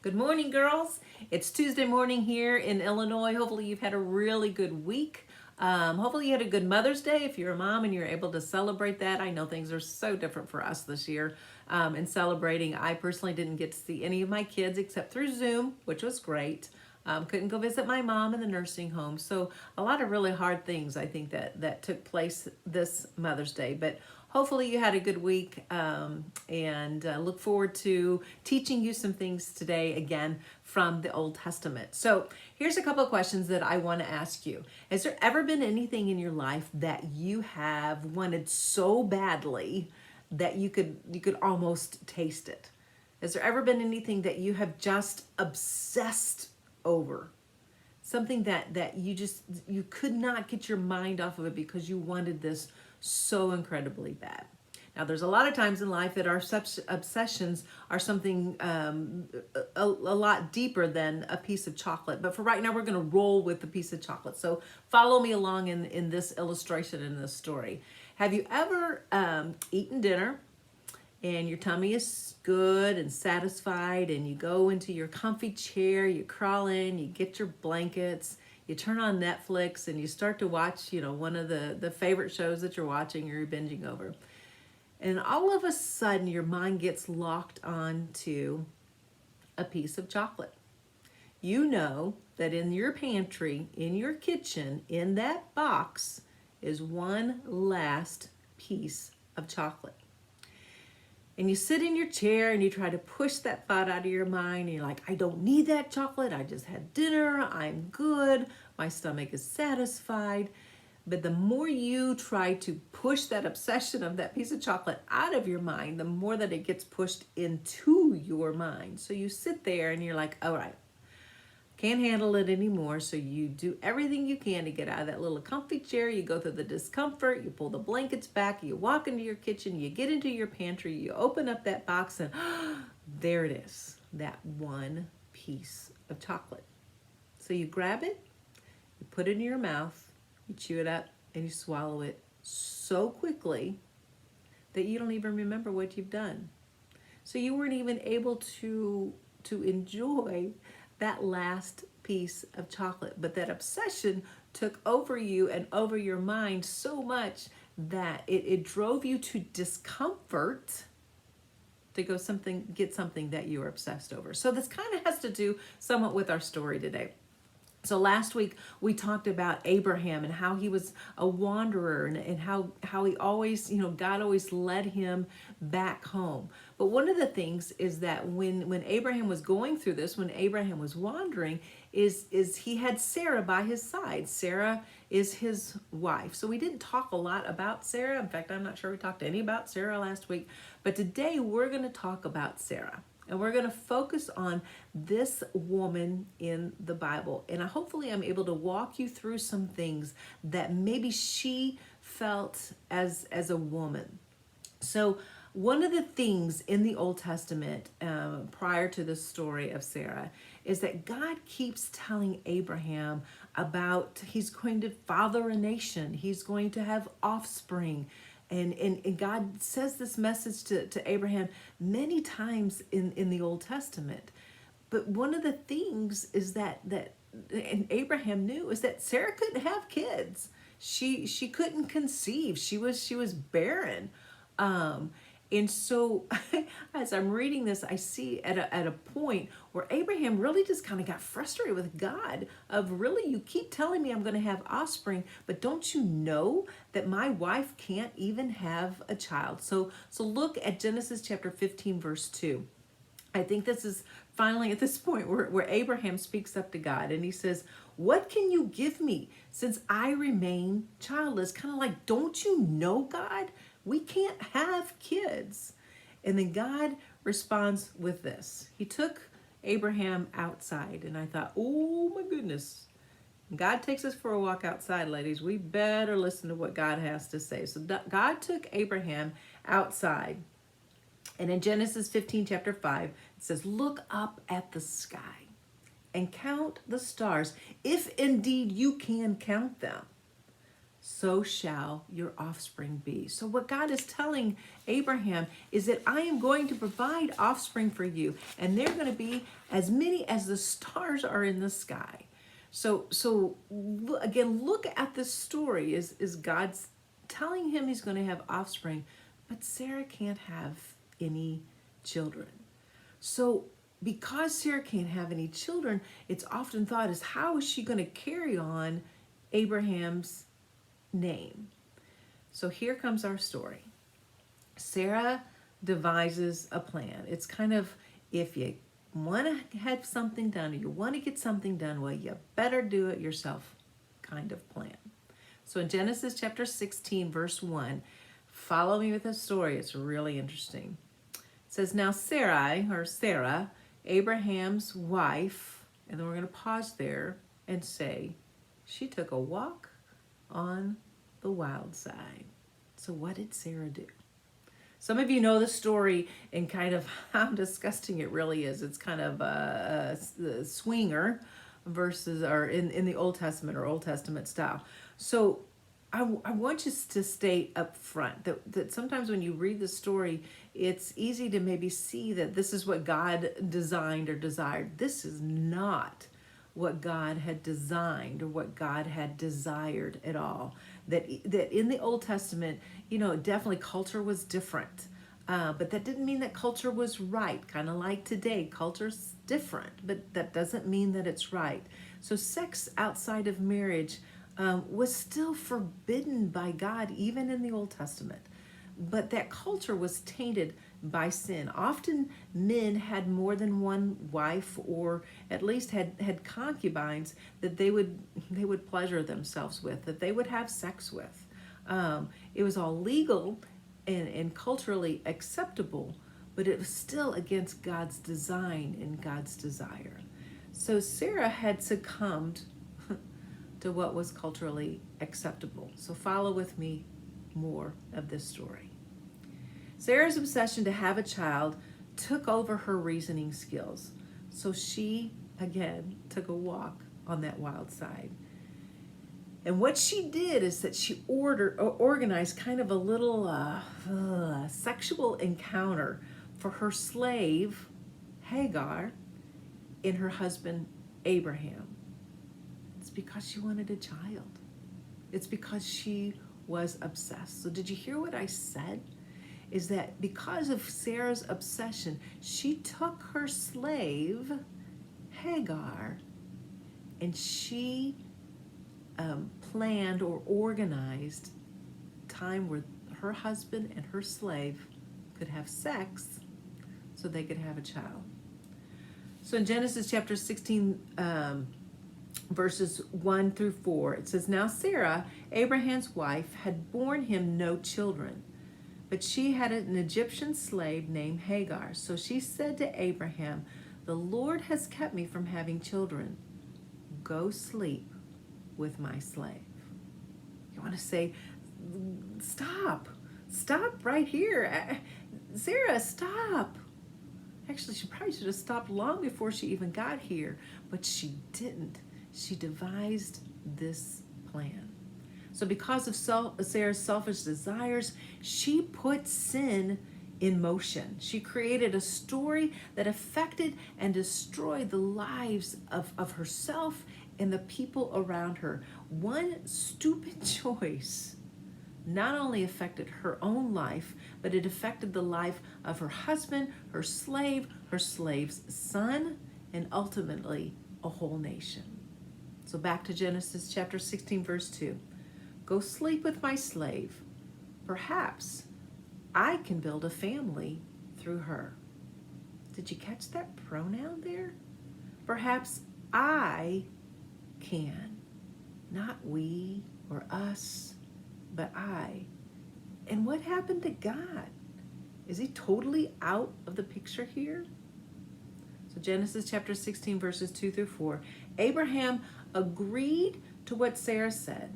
Good morning, girls. It's Tuesday morning here in Illinois. Hopefully, you've had a really good week. Hopefully, you had a good Mother's Day if you're a mom and you're able to celebrate that. I know things are so different for us this year in celebrating. I personally didn't get to see any of my kids except through Zoom, which was great. Couldn't go visit my mom in the nursing home. So, a lot of really hard things I think that took place this Mother's Day. But hopefully you had a good week and look forward to teaching you some things today again from the Old Testament. So here's a couple of questions that I want to ask you. Has there ever been anything in your life that you have wanted so badly that you could almost taste it? Has there ever been anything that you have just obsessed over? Something that you could not get your mind off of it because you wanted this so incredibly bad. Now, there's a lot of times in life that our obsessions are something a lot deeper than a piece of chocolate. But for right now, we're going to roll with the piece of chocolate. So follow me along in this illustration, in this story. Have you ever eaten dinner and your tummy is good and satisfied, and you go into your comfy chair, you crawl in, you get your blankets, you turn on Netflix, and you start to watch, one of the favorite shows that you're watching or you're binging over. And all of a sudden, your mind gets locked onto a piece of chocolate. You know that in your pantry, in your kitchen, in that box is one last piece of chocolate. And you sit in your chair and you try to push that thought out of your mind. And you're like, I don't need that chocolate. I just had dinner. I'm good. My stomach is satisfied. But the more you try to push that obsession of that piece of chocolate out of your mind, the more that it gets pushed into your mind. So you sit there and you're like, all right, can't handle it anymore. So you do everything you can to get out of that little comfy chair. You go through the discomfort, you pull the blankets back, you walk into your kitchen, you get into your pantry, you open up that box, and there it is, that one piece of chocolate. So you grab it, you put it in your mouth, you chew it up, and you swallow it so quickly that you don't even remember what you've done. So you weren't even able to enjoy that last piece of chocolate. But that obsession took over you and over your mind so much that it drove you to discomfort to go get something that you were obsessed over. So this kind of has to do somewhat with our story today. So last week we talked about Abraham and how he was a wanderer and how he always, God always led him back home. But one of the things is that when Abraham was going through this, when Abraham was wandering, is he had Sarah by his side. Sarah is his wife. So we didn't talk a lot about Sarah. In fact, I'm not sure we talked any about Sarah last week. But today we're going to talk about Sarah. And we're going to focus on this woman in the Bible. And hopefully I'm able to walk you through some things that maybe she felt as a woman. So one of the things in the Old Testament prior to the story of Sarah is that God keeps telling Abraham about he's going to father a nation. He's going to have offspring. And God says this message to Abraham many times in the Old Testament. But one of the things is that and Abraham knew is that Sarah couldn't have kids. She couldn't conceive. She was barren. And so as I'm reading this, I see at a point where Abraham really just kind of got frustrated with God of, really, you keep telling me I'm going to have offspring, but don't you know that my wife can't even have a child? So look at Genesis chapter 15, verse 2. I think this is finally at this point where Abraham speaks up to God and he says, what can you give me since I remain childless? Kind of like, don't you know, God? We can't have kids. And then God responds with this. He took Abraham outside, and I thought, oh my goodness. God takes us for a walk outside, ladies. We better listen to what God has to say. So God took Abraham outside. And in Genesis 15, chapter 5, it says, look up at the sky and count the stars, if indeed you can count them. so shall your offspring be. So what God is telling Abraham is that I am going to provide offspring for you, and they're going to be as many as the stars are in the sky. So again, look at this story. Is God's telling him he's going to have offspring, but Sarah can't have any children. So because Sarah can't have any children, it's often thought is how is she going to carry on Abraham's name? So here comes our story. Sarah devises a plan. It's kind of, if you want to have something done or you want to get something done, well, you better do it yourself kind of plan. So in Genesis chapter 16, verse 1, follow me with the story. It's really interesting. It says, now Sarai, or Sarah, Abraham's wife, and then we're going to pause there and say, she took a walk on the wild side. So what did Sarah do? Some of you know the story and kind of how disgusting it really is. It's kind of a swinger versus, or in the Old Testament or Old Testament style. So I want you to state up front that sometimes when you read the story, it's easy to maybe see that this is what God designed or desired. This is not what God had designed or what God had desired at all. That in the Old Testament, definitely culture was different. But that didn't mean that culture was right. Kind of like today, culture's different, but that doesn't mean that it's right. So sex outside of marriage was still forbidden by God, even in the Old Testament. But that culture was tainted by sin. Often men had more than one wife, or at least had concubines that they would pleasure themselves with, that they would have sex with. It was all legal and culturally acceptable, but it was still against God's design and God's desire. So Sarah had succumbed to what was culturally acceptable. So follow with me more of this story. Sarah's obsession to have a child took over her reasoning skills. So she, again, took a walk on that wild side. And what she did is that she organized kind of a little sexual encounter for her slave, Hagar, and her husband, Abraham. It's because she wanted a child. It's because she was obsessed. So did you hear what I said? Is that because of Sarah's obsession, she took her slave, Hagar, and she planned or organized time where her husband and her slave could have sex so they could have a child. So in Genesis chapter 16, verses 1 through 4, it says, now Sarah, Abraham's wife, had borne him no children, but she had an Egyptian slave named Hagar. So she said to Abraham, the Lord has kept me from having children. Go sleep with my slave. You want to say, stop right here. Sarah, stop. Actually, she probably should have stopped long before she even got here, but she didn't. She devised this plan. So because of Sarah's selfish desires, she put sin in motion. She created a story that affected and destroyed the lives of herself and the people around her. One stupid choice not only affected her own life, but it affected the life of her husband, her slave's son, and ultimately a whole nation. So back to Genesis chapter 16, verse 2. Go sleep with my slave. Perhaps I can build a family through her. Did you catch that pronoun there? Perhaps I can. Not we or us, but I. And what happened to God? Is he totally out of the picture here? So Genesis chapter 16, verses 2 through 4. Abraham agreed to what Sarah said.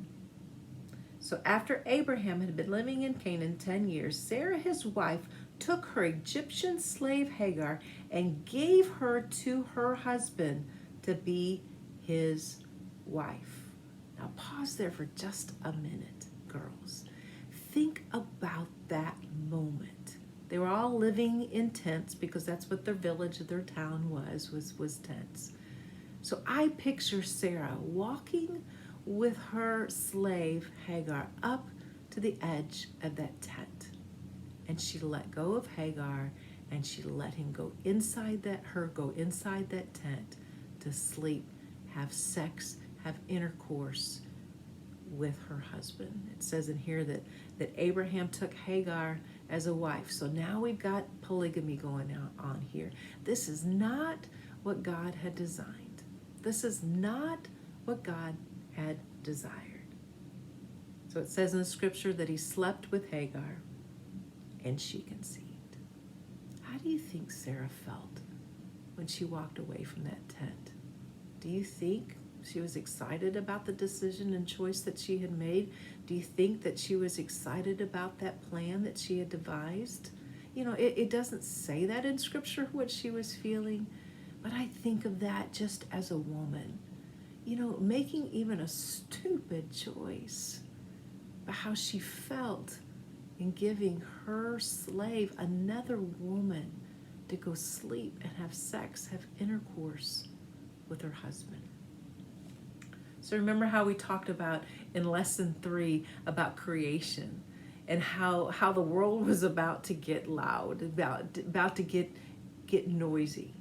So after Abraham had been living in Canaan 10 years, Sarah, his wife, took her Egyptian slave Hagar and gave her to her husband to be his wife. Now pause there for just a minute, girls. Think about that moment. They were all living in tents because that's what their village, their town was tents. So I picture Sarah walking with her slave Hagar up to the edge of that tent. And she let go of Hagar and she let him go inside that tent to sleep, have sex, have intercourse with her husband. It says in here that Abraham took Hagar as a wife. So now we've got polygamy going on here. This is not what God had designed. This is not what God had desired. So it says in the scripture that he slept with Hagar and she conceived. How do you think Sarah felt when she walked away from that tent? Do you think she was excited about the decision and choice that she had made? Do you think that she was excited about that plan that she had devised? You know, it doesn't say that in scripture what she was feeling, but I think of that just as a woman, you know, making even a stupid choice, but how she felt in giving her slave, another woman, to go sleep and have sex, have intercourse with her husband. So remember how we talked about in lesson 3 about creation and how the world was about to get loud, about to get noisy.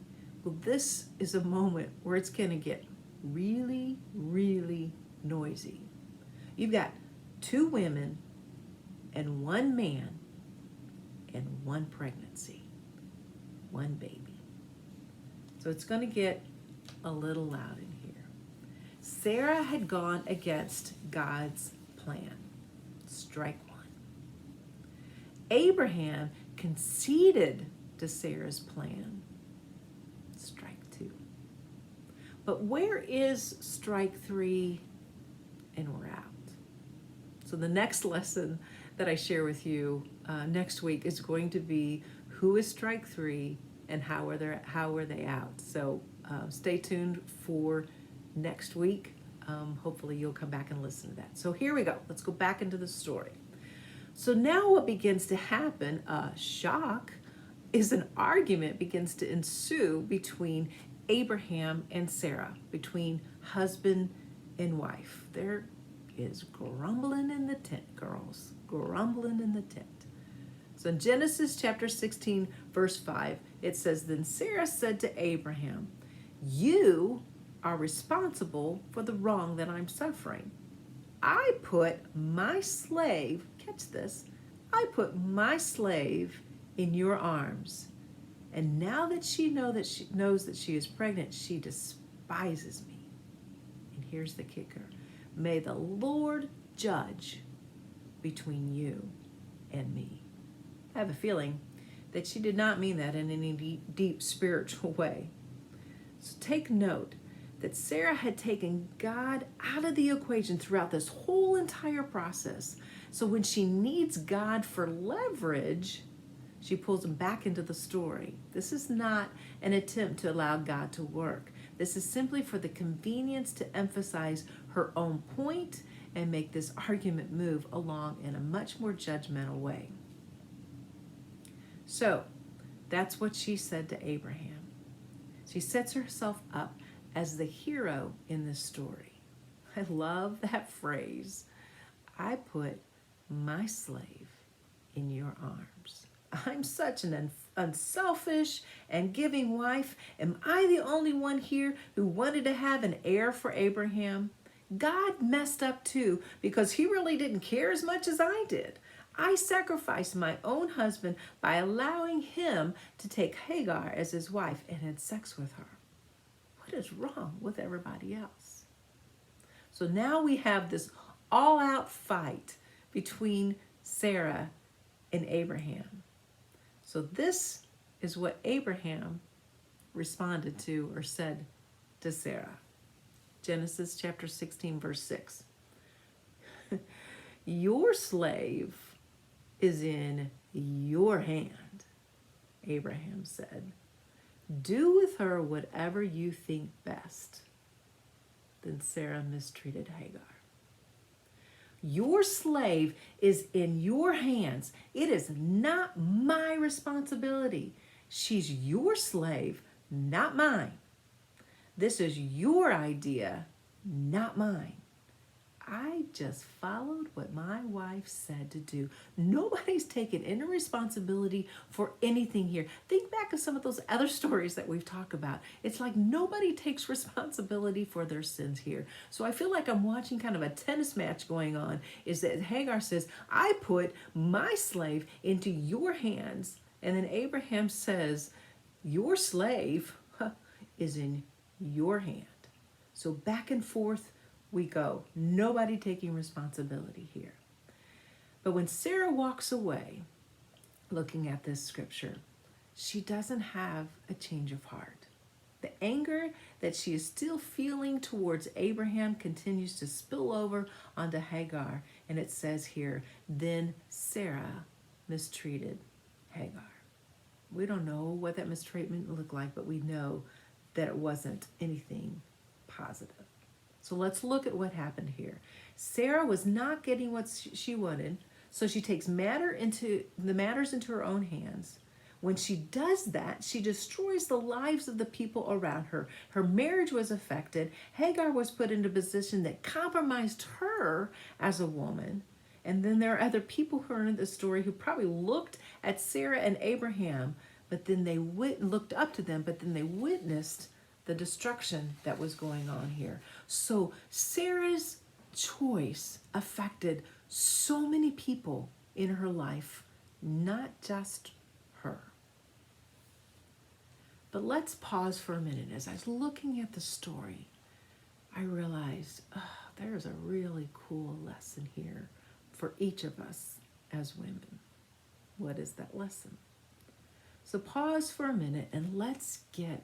Well, this is a moment where it's going to get really, really noisy. You've got 2 women and 1 man and 1 pregnancy, 1 baby. So it's going to get a little loud in here. Sarah had gone against God's plan. Strike 1. Abraham conceded to Sarah's plan. Strike 2. But where is strike 3? And we're out. So the next lesson that I share with you next week is going to be who is strike 3 and how are they out. So stay tuned for next week. Hopefully you'll come back and listen to that. So here we go. Let's go back into the story. So now what begins to happen, shock, is an argument begins to ensue between Abraham and Sarah, between husband and wife. There is grumbling in the tent, girls, grumbling in the tent. So in Genesis chapter 16, verse 5, it says, Then Sarah said to Abraham, You are responsible for the wrong that I'm suffering. I put my slave, catch this, I put my slave in your arms. And now that she knows that she is pregnant, she despises me. And here's the kicker. May the Lord judge between you and me. I have a feeling that she did not mean that in any deep spiritual way. So take note that Sarah had taken God out of the equation throughout this whole entire process. So when she needs God for leverage, she pulls him back into the story. This is not an attempt to allow God to work. This is simply for the convenience to emphasize her own point and make this argument move along in a much more judgmental way. So that's what she said to Abraham. She sets herself up as the hero in this story. I love that phrase. I put my slave in your arms. I'm such an unselfish and giving wife. Am I the only one here who wanted to have an heir for Abraham? God messed up too because he really didn't care as much as I did. I sacrificed my own husband by allowing him to take Hagar as his wife and had sex with her. What is wrong with everybody else? So now we have this all-out fight between Sarah and Abraham. So this is what Abraham responded to or said to Sarah. Genesis chapter 16, verse 6. Your slave is in your hand, Abraham said. Do with her whatever you think best. Then Sarah mistreated Hagar. Your slave is in your hands. It is not my responsibility. She's your slave, not mine. This is your idea, not mine. I just followed what my wife said to do. Nobody's taken any responsibility for anything here. Think back to some of those other stories that we've talked about. It's like nobody takes responsibility for their sins here. So I feel like I'm watching kind of a tennis match going on, is that Hagar says, I put my slave into your hands. And then Abraham says, your slave is in your hand. So back and forth we go. Nobody taking responsibility here. But when Sarah walks away, looking at this scripture, she doesn't have a change of heart. The anger that she is still feeling towards Abraham continues to spill over onto Hagar. And it says here, then Sarah mistreated Hagar. We don't know what that mistreatment looked like, but we know that it wasn't anything positive. So let's look at what happened here. Sarah was not getting what she wanted, so she takes matters into her own hands. When she does that, she destroys the lives of the people around her. Her marriage was affected. Hagar was put into a position that compromised her as a woman. And then there are other people who are in the story who probably looked at Sarah and Abraham, but then they looked up to them, but then they witnessed the destruction that was going on here. So Sarah's choice affected so many people in her life, not just her. But let's pause for a minute. As I was looking at the story, I realized there's a really cool lesson here for each of us as women. What is that lesson? So pause for a minute and let's get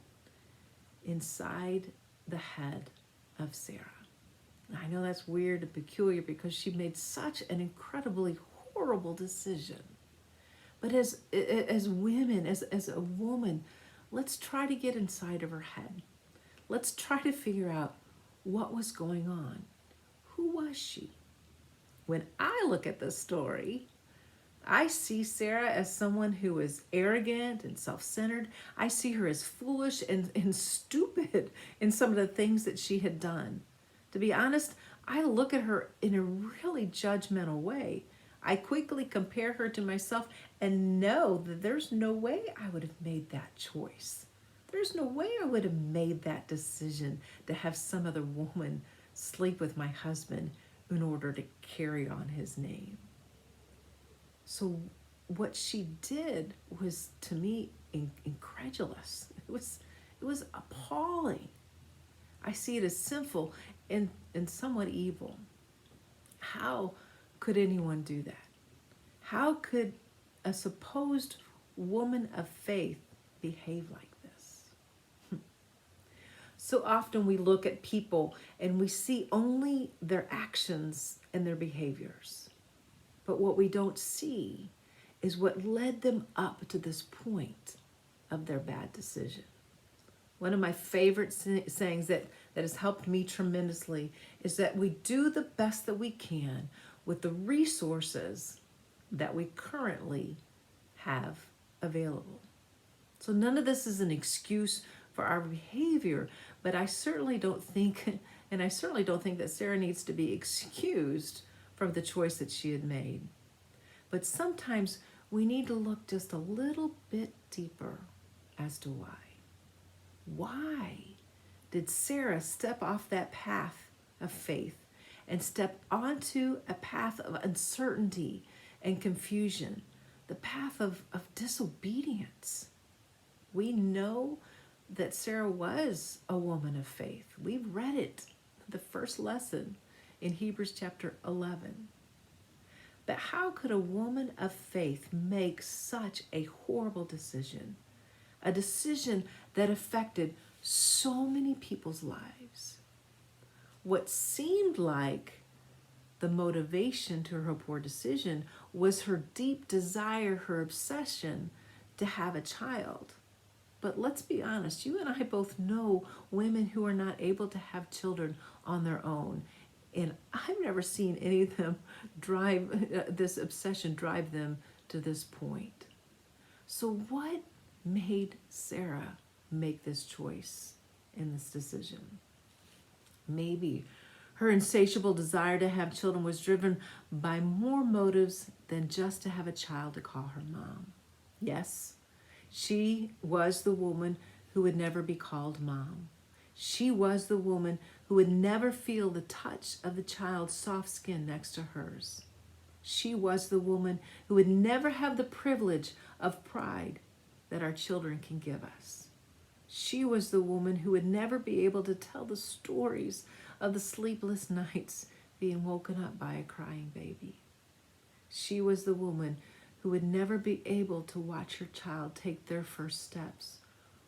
inside the head of Sarah. I know that's weird and peculiar because she made such an incredibly horrible decision. But as women, as a woman, let's try to get inside of her head. Let's try to figure out what was going on. Who was she? When I look at this story, I see Sarah as someone who is arrogant and self-centered. I see her as foolish and stupid in some of the things that she had done. To be honest, I look at her in a really judgmental way. I quickly compare her to myself and know that there's no way I would have made that choice. There's no way I would have made that decision to have some other woman sleep with my husband in order to carry on his name. So what she did was, to me, incredulous. It was appalling. I see it as sinful and somewhat evil. How could anyone do that? How could a supposed woman of faith behave like this? So often we look at people and we see only their actions and their behaviors. But what we don't see is what led them up to this point of their bad decision. One of my favorite sayings that has helped me tremendously is that we do the best that we can with the resources that we currently have available. So none of this is an excuse for our behavior, but I certainly don't think that Sarah needs to be excused from the choice that she had made. But sometimes we need to look just a little bit deeper as to why. Why did Sarah step off that path of faith and step onto a path of uncertainty and confusion, the path of disobedience? We know that Sarah was a woman of faith. We've read it, the first lesson in Hebrews chapter 11. But how could a woman of faith make such a horrible decision? A decision that affected so many people's lives. What seemed like the motivation to her poor decision was her deep desire, her obsession to have a child. But let's be honest, you and I both know women who are not able to have children on their own. And I've never seen any of them this obsession drive them to this point. So what made Sarah make this choice and this decision? Maybe her insatiable desire to have children was driven by more motives than just to have a child to call her mom. Yes, she was the woman who would never be called mom. She was the woman who would never feel the touch of the child's soft skin next to hers. She was the woman who would never have the privilege of pride that our children can give us. She was the woman who would never be able to tell the stories of the sleepless nights being woken up by a crying baby. She was the woman who would never be able to watch her child take their first steps,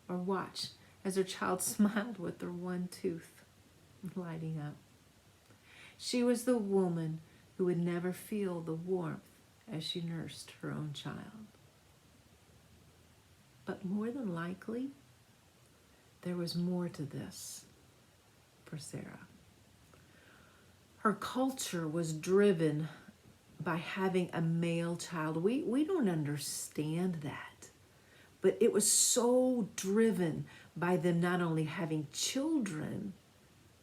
or watch as her child smiled with their one tooth lighting up. She was the woman who would never feel the warmth as she nursed her own child. But more than likely, there was more to this for Sarah. Her culture was driven by having a male child. We don't understand that, but it was so driven by them not only having children,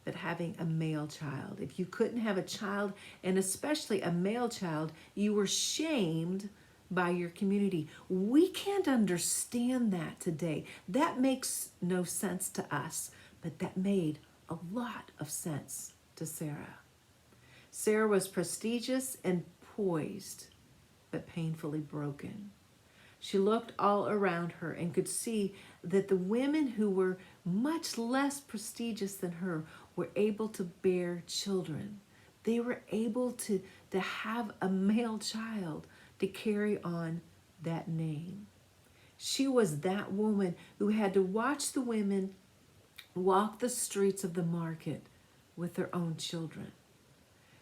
but having a male child. If you couldn't have a child, and especially a male child, you were shamed by your community. We can't understand that today. That makes no sense to us, but that made a lot of sense to Sarah. Sarah was prestigious and poised, but painfully broken. She looked all around her and could see that the women who were much less prestigious than her were able to bear children. They were able to have a male child to carry on that name. She was that woman who had to watch the women walk the streets of the market with their own children.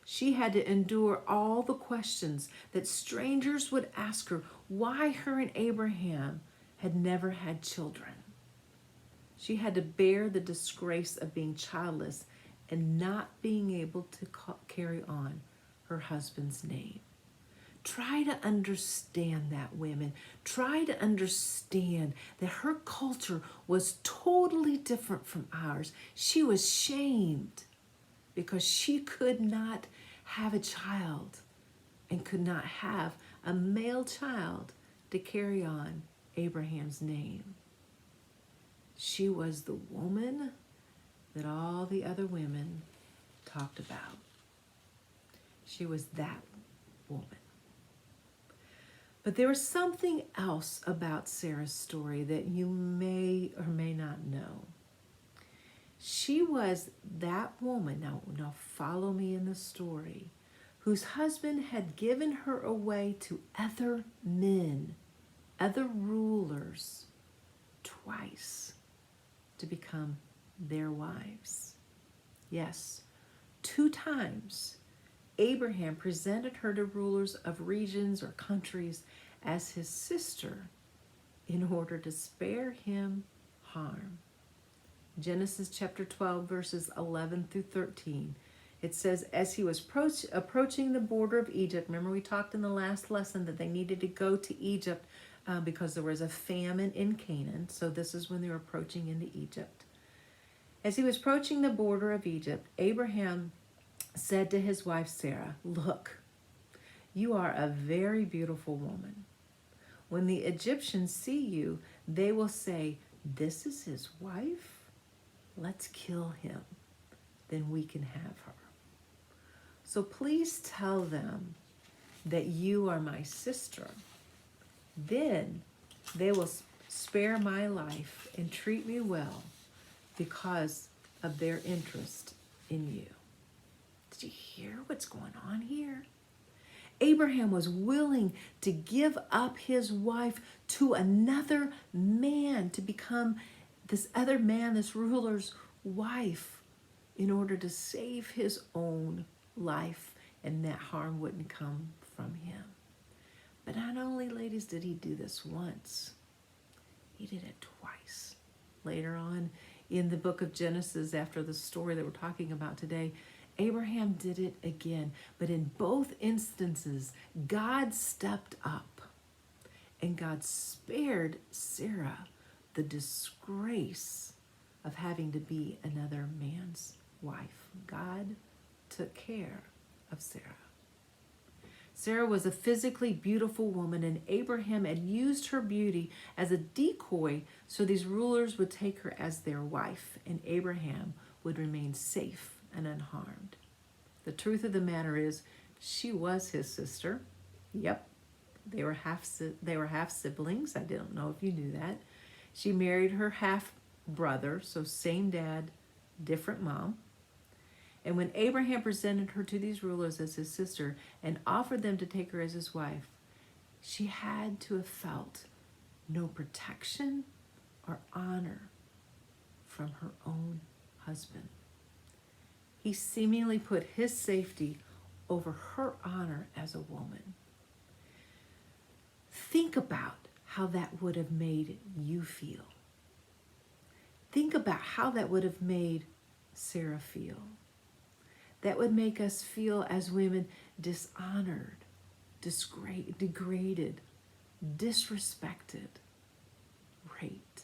She had to endure all the questions that strangers would ask her why her and Abraham had never had children. She had to bear the disgrace of being childless and not being able to carry on her husband's name. Try to understand that, women. Try to understand that her culture was totally different from ours. She was shamed because she could not have a child and could not have a male child to carry on Abraham's name. She was the woman that all the other women talked about. She was that woman. But there was something else about Sarah's story that you may or may not know. She was that woman, now follow me in the story, whose husband had given her away to other men, other rulers, twice to become their wives. Yes, 2 times Abraham presented her to rulers of regions or countries as his sister in order to spare him harm. Genesis chapter 12, verses 11 through 13. It says, as he was approaching the border of Egypt, remember we talked in the last lesson that they needed to go to Egypt because there was a famine in Canaan. So this is when they were approaching into Egypt. As he was approaching the border of Egypt, Abraham said to his wife Sarah, look, you are a very beautiful woman. When the Egyptians see you, they will say, this is his wife? Let's kill him. Then we can have her. So please tell them that you are my sister. Then they will spare my life and treat me well because of their interest in you. Did you hear what's going on here? Abraham was willing to give up his wife to another man to become this other man, this ruler's wife, in order to save his own life and that harm wouldn't come from him. But not only, ladies, did he do this once, he did it twice. Later on in the book of Genesis, after the story that we're talking about today, Abraham did it again. But in both instances, God stepped up and God spared Sarah the disgrace of having to be another man's wife. God took care of Sarah. Sarah was a physically beautiful woman, and Abraham had used her beauty as a decoy so these rulers would take her as their wife, and Abraham would remain safe and unharmed. The truth of the matter is, she was his sister. Yep, they were half siblings. I don't know if you knew that. She married her half brother, so same dad, different mom. And when Abraham presented her to these rulers as his sister and offered them to take her as his wife, she had to have felt no protection or honor from her own husband. He seemingly put his safety over her honor as a woman. Think about how that would have made you feel. Think about how that would have made Sarah feel. That would make us feel as women dishonored, degraded, disrespected, raped.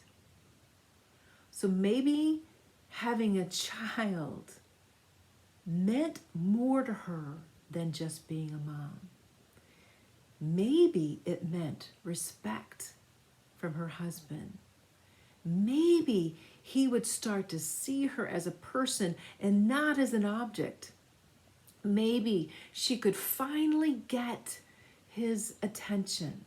So maybe having a child meant more to her than just being a mom. Maybe it meant respect from her husband. Maybe he would start to see her as a person and not as an object. Maybe she could finally get his attention.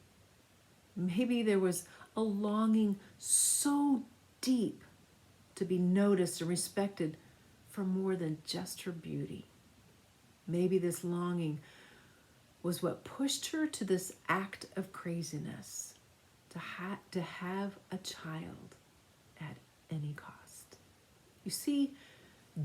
Maybe there was a longing so deep to be noticed and respected for more than just her beauty. Maybe this longing was what pushed her to this act of craziness, to have a child at any cost. You see,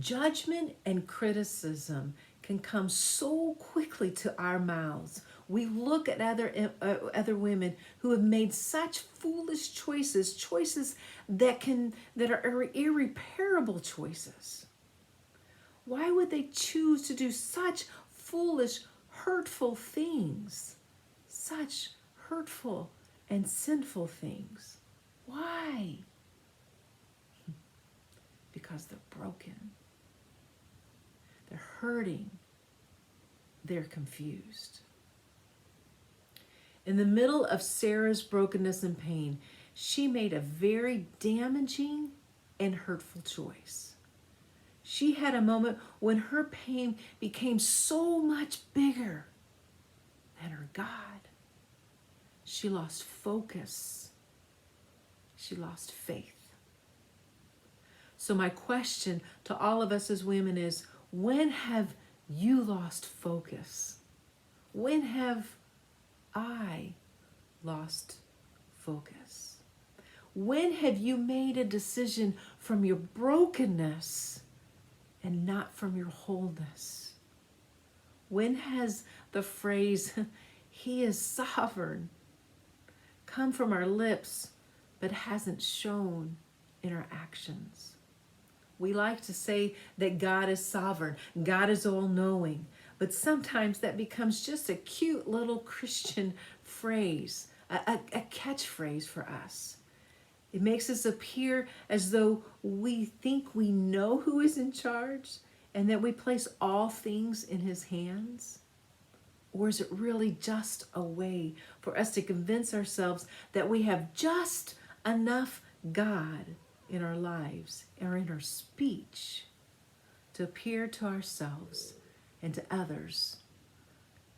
judgment and criticism can come so quickly to our mouths. We look at other women who have made such foolish choices that are irreparable choices. Why would they choose to do such foolish, hurtful things? Such hurtful and sinful things. Why? Because they're broken. They're hurting. They're confused. In the middle of Sarah's brokenness and pain, she made a very damaging and hurtful choice. She had a moment when her pain became so much bigger than her God. She lost focus. She lost faith. So my question to all of us as women is, when have you lost focus? When have I lost focus? When have you made a decision from your brokenness and not from your wholeness? When has the phrase, "He is sovereign," come from our lips but hasn't shown in our actions? We like to say that God is sovereign, God is all-knowing, but sometimes that becomes just a cute little Christian phrase, a catchphrase for us. It makes us appear as though we think we know who is in charge and that we place all things in his hands. Or is it really just a way for us to convince ourselves that we have just enough God in our lives or in our speech to appear to ourselves and to others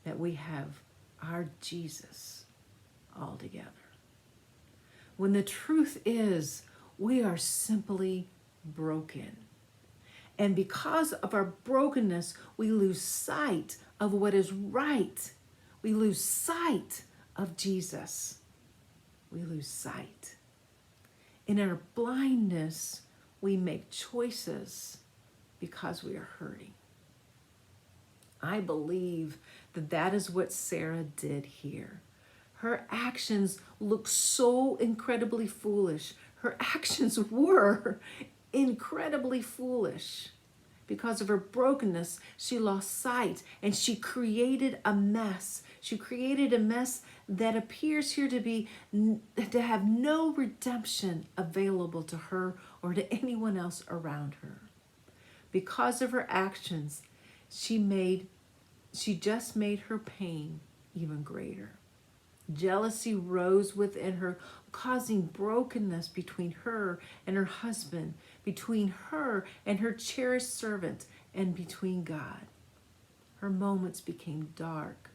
that we have our Jesus all together? When the truth is, we are simply broken. And because of our brokenness, we lose sight of what is right. We lose sight of Jesus. We lose sight. In our blindness, we make choices because we are hurting. I believe that that is what Sarah did here. Her actions look so incredibly foolish. Her actions were incredibly foolish. Because of her brokenness, she lost sight and she created a mess. She created a mess that appears here to have no redemption available to her or to anyone else around her. Because of her actions, she just made her pain even greater. Jealousy rose within her, causing brokenness between her and her husband, between her and her cherished servant, and between God. Her moments became dark.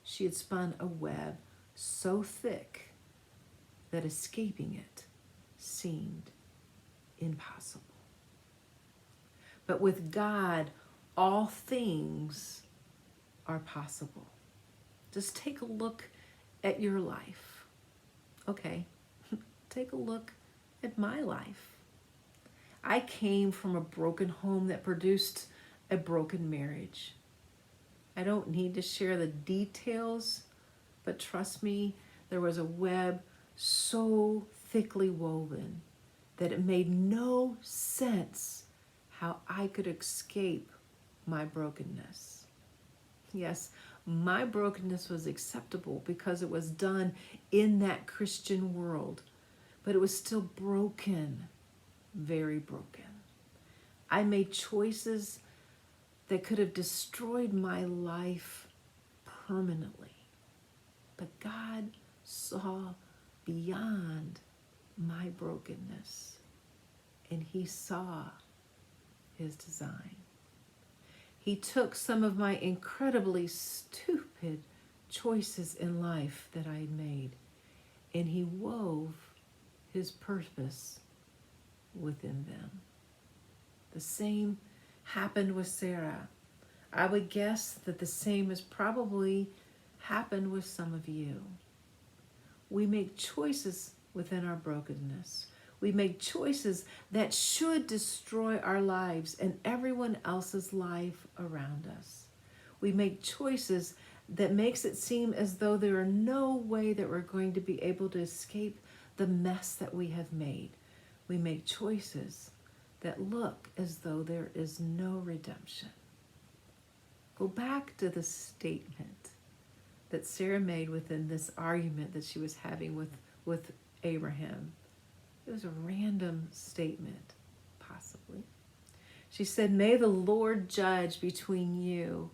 She had spun a web so thick that escaping it seemed impossible. But with God, all things are possible. Just take a look at your life. Okay, take a look at my life. I came from a broken home that produced a broken marriage. I don't need to share the details, but trust me, there was a web so thickly woven that it made no sense how I could escape my brokenness. Yes, my brokenness was acceptable because it was done in that Christian world, but it was still broken, very broken. I made choices that could have destroyed my life permanently, but God saw beyond my brokenness, and He saw His design. He took some of my incredibly stupid choices in life that I had made, and He wove His purpose within them. The same happened with Sarah. I would guess that the same has probably happened with some of you. We make choices within our brokenness. We make choices that should destroy our lives and everyone else's life around us. We make choices that makes it seem as though there are no way that we're going to be able to escape the mess that we have made. We make choices that look as though there is no redemption. Go back to the statement that Sarah made within this argument that she was having with Abraham. It was a random statement, possibly. She said, "May the Lord judge between you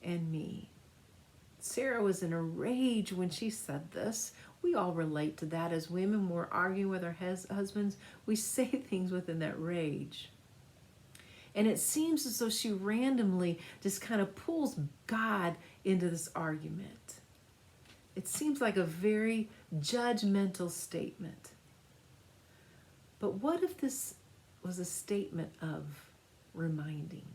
and me." Sarah was in a rage when she said this. We all relate to that as women. When we're arguing with our husbands, we say things within that rage. And it seems as though she randomly just kind of pulls God into this argument. It seems like a very judgmental statement. But what if this was a statement of reminding?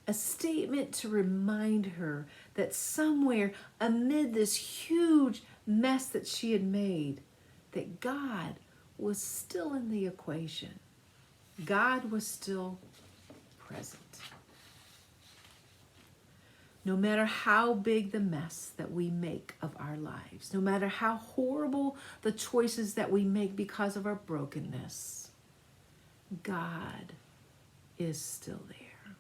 A statement to remind her that somewhere amid this huge mess that she had made, that God was still in the equation. God was still present. No matter how big the mess that we make of our lives, no matter how horrible the choices that we make because of our brokenness, God is still there.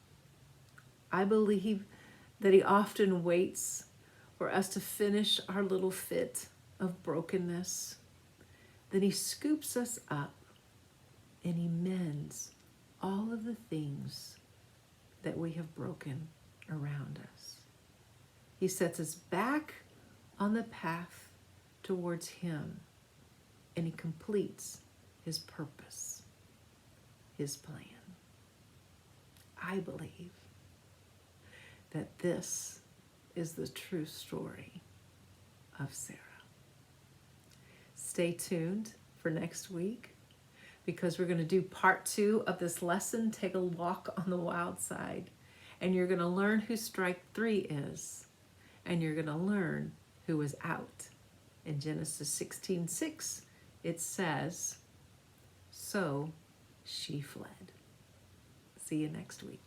I believe that He often waits for us to finish our little fit of brokenness. Then He scoops us up and He mends all of the things that we have broken around us. He sets us back on the path towards Him, and He completes His purpose, His plan. I believe that this is the true story of Sarah. Stay tuned for next week, because we're going to do part 2 of this lesson, Take a Walk on the Wild Side. And you're going to learn who strike 3 is. And you're going to learn who is out. In Genesis 16:6, it says, "So she fled." See you next week.